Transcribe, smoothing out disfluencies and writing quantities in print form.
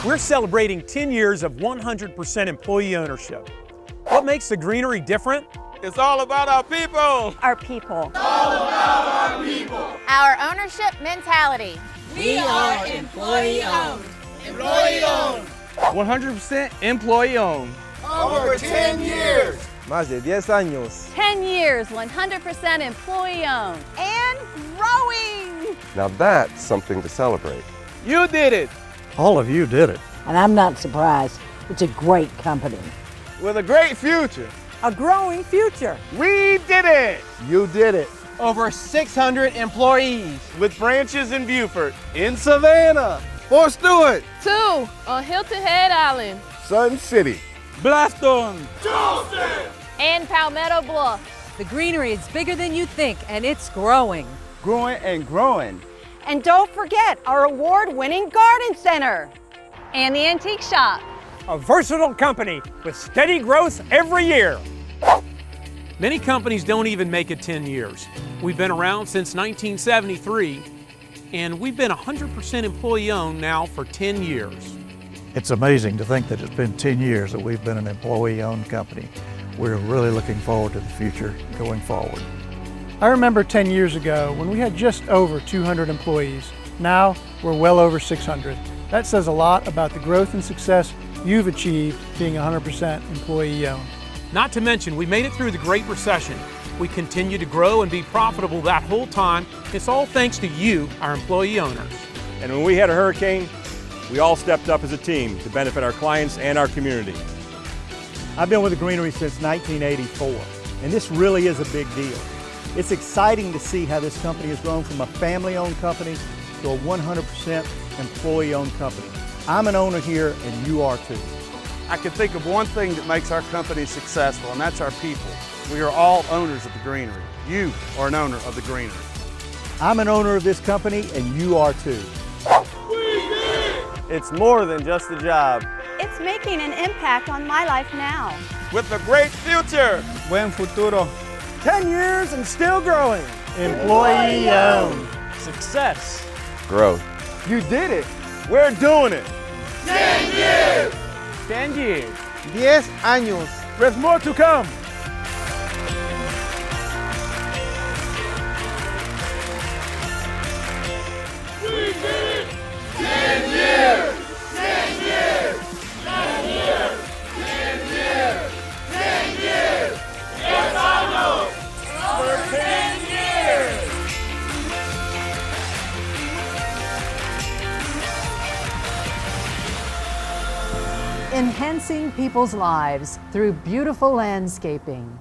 We're celebrating 10 years of 100% employee ownership. What makes the Greenery different? It's all about our people. Our people. All about our people. Our ownership mentality. We are employee owned. Employee owned. 100% employee owned. Over 10 years. Más de 10 años. 10 years, 100% employee owned. And growing. Now that's something to celebrate. You did it. All of you did it. And I'm not surprised. It's a great company. With a great future. A growing future. We did it. You did it. Over 600 employees. With branches in Beaufort, In Savannah. Fort Stewart. 2 on Hilton Head Island. Sun City. Blaston. Charleston. And Palmetto Bluff. The Greenery is bigger than you think, and it's growing. Growing and growing. And don't forget our award-winning garden center. And the antique shop. A versatile company with steady growth every year. Many companies don't even make it 10 years. We've been around since 1973, and we've been 100% employee owned now for 10 years. It's amazing to think that it's been 10 years that we've been an employee-owned company. We're really looking forward to the future going forward. I remember 10 years ago when we had just over 200 employees. Now we're well over 600. That says a lot about the growth and success you've achieved being 100% employee owned. Not to mention, we made it through the Great Recession. We continue to grow and be profitable that whole time. It's all thanks to you, our employee owners. And when we had a hurricane, we all stepped up as a team to benefit our clients and our community. I've been with the Greenery since 1984, and this really is a big deal. It's exciting to see how this company has grown from a family-owned company to a 100% employee-owned company. I'm an owner here, and you are too. I can think of one thing that makes our company successful, and that's our people. We are all owners of the Greenery. You are an owner of the Greenery. I'm an owner of this company, and you are too. It's more than just a job. It's making an impact on my life now. With a great future. Buen futuro. 10 years and still growing. Employee owned. Success. Growth. You did it. We're doing it. 10 years. 10 años. With more to come. We did it. 10 years. 10 years. 10 years. 10 years. 10 years. Yes, I know. Over 10 years. Enhancing people's lives through beautiful landscaping.